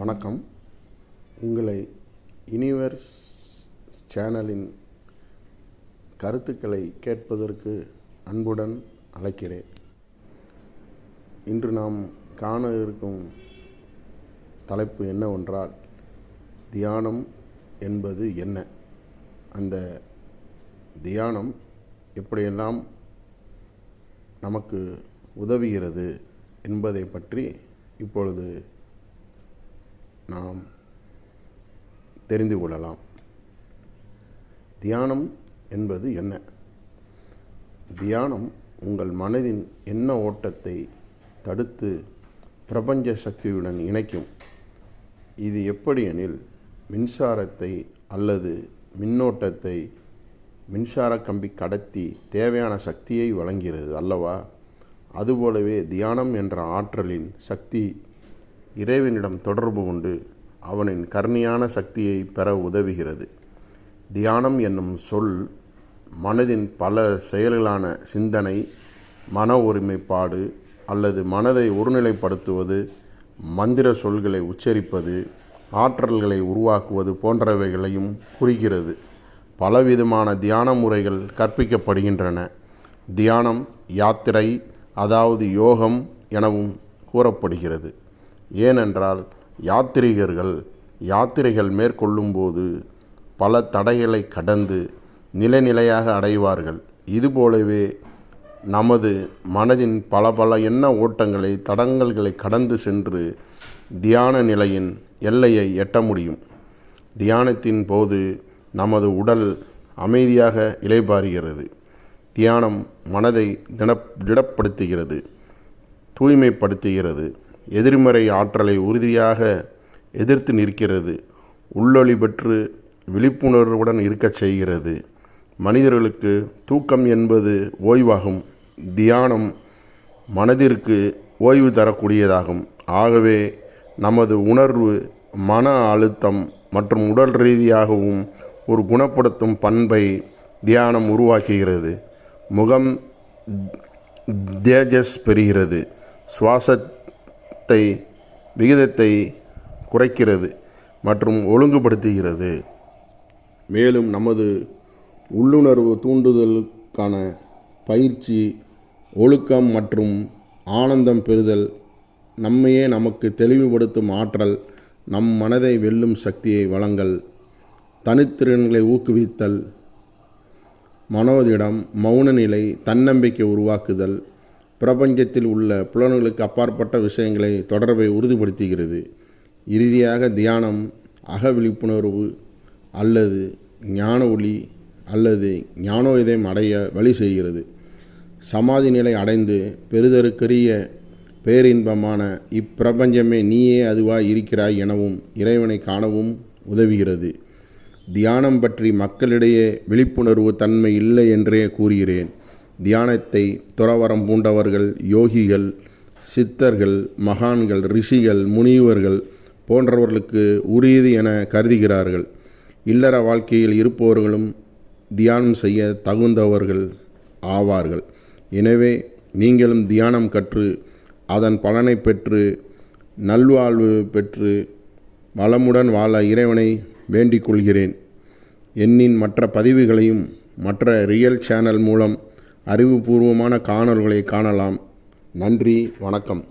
வணக்கம். உங்களை யூனிவர்ஸ் சேனலின் கருத்துக்களை கேட்பதற்கு அன்புடன் அழைக்கிறேன். இன்று நாம் காண இருக்கும் தலைப்பு என்னவென்றால், தியானம் என்பது என்ன, அந்த தியானம் எப்படியெல்லாம் நமக்கு உதவுகிறது என்பதை பற்றி இப்பொழுது நாம் தெரிந்து கொள்ளலாம். தியானம் என்பது என்ன? தியானம் உங்கள் மனதின் எண்ண ஓட்டத்தை தடுத்து பிரபஞ்ச சக்தியுடன் இணைக்கும். இது எப்படி எனில், மின்சாரத்தை அல்லது மின்னோட்டத்தை மின்சார கம்பி கடத்தி தேவையான சக்தியை வழங்குகிறது அல்லவா? அதுபோலவே தியானம் என்ற ஆற்றலின் சக்தி இறைவனிடம் தொடர்பு கொண்டு அவனின் கருணையான சக்தியை பெற உதவுகிறது. தியானம் என்னும் சொல் மனதின் பல செயல்களான சிந்தனை, மன ஒருமைப்பாடு அல்லது மனதை ஒருநிலைப்படுத்துவது, மந்திர சொல்களை உச்சரிப்பது, ஆற்றல்களை உருவாக்குவது போன்றவைகளையும் குறிக்கிறது. பலவிதமான தியான முறைகள் கற்பிக்கப்படுகின்றன. தியானம் யாத்திரை, அதாவது யோகம் எனவும் கூறப்படுகிறது. ஏனென்றால் யாத்திரைகள் மேற்கொள்ளும்போது பல தடைகளை கடந்து நிலையாக அடைவார்கள். இதுபோலவே நமது மனதின் பல எண்ண ஓட்டங்களை, தடங்கல்களை கடந்து சென்று தியான நிலையின் எல்லையை எட்ட முடியும். தியானத்தின் போது நமது உடல் அமைதியாக இளைப்பாறுகிறது. தியானம் மனதை திடப்படுத்துகிறது, தூய்மைப்படுத்துகிறது, எதிர்மறை ஆற்றலை உறுதியாக எதிர்த்து நிற்கிறது, உள்ளொளி பெற்று விழிப்புணர்வுடன் இருக்கச் செய்கிறது. மனிதர்களுக்கு தூக்கம் என்பது ஓய்வாகும். தியானம் மனதிற்கு ஓய்வு தரக்கூடியதாகும். ஆகவே நமது உணர்வு, மன அழுத்தம் மற்றும் உடல் ரீதியாகவும் ஒரு குணப்படுத்தும் பண்பை தியானம் உருவாக்குகிறது. முகம் தேஜஸ் பெறுகிறது, சுவாசத்தை விகிதத்தை குறைக்கிறது மற்றும் ஒழுங்குபடுத்துகிறது. மேலும் நமது உள்ளுணர்வு தூண்டுதலுக்கான பயிற்சி, ஒழுக்கம் மற்றும் ஆனந்தம் பெறுதல், நம்மையே நமக்கு தெளிவுபடுத்தும் ஆற்றல், நம் மனதை வெல்லும் சக்தியை வழங்கல், தனித்திறன்களை ஊக்குவித்தல், மனோதிடம், மௌன நிலை, தன்னம்பிக்கை உருவாக்குதல், பிரபஞ்சத்தில் உள்ள புலன்களுக்கு அப்பாற்பட்ட விஷயங்களை தொடர்பை உறுதிப்படுத்துகிறது. இறுதியாக தியானம் அக விழிப்புணர்வு அல்லது ஞான ஒளி அல்லது ஞானோதயம் அடைய வழி செய்கிறது. சமாதி நிலை அடைந்து பெறுதற்கரிய பேரின்பமான இப்பிரபஞ்சமே நீயே அதுவாய் இருக்கிறாய் எனவும் இறைவனை காணவும் உதவுகிறது. தியானம் பற்றி மக்களிடையே விழிப்புணர்வு தன்மை இல்லை என்றே கூறுகிறேன். தியானத்தை துறவறம் பூண்டவர்கள், யோகிகள், சித்தர்கள், மகான்கள், ரிஷிகள், முனிவர்கள் போன்றவர்களுக்கு உரியது என கருதுகிறார்கள். இல்லற வாழ்க்கையில் இருப்பவர்களும் தியானம் செய்ய தகுந்தவர்கள் ஆவார்கள். எனவே நீங்களும் தியானம் கற்று அதன் பலனை பெற்று நல்வாழ்வு பெற்று வளமுடன் வாழ இறைவனை வேண்டிக் கொள்கிறேன். என்னின் மற்ற பதிவுகளையும் மற்ற ரியல் சேனல் மூலம் அறிவுபூர்வமான காணொளிகளை காணலாம். நன்றி, வணக்கம்.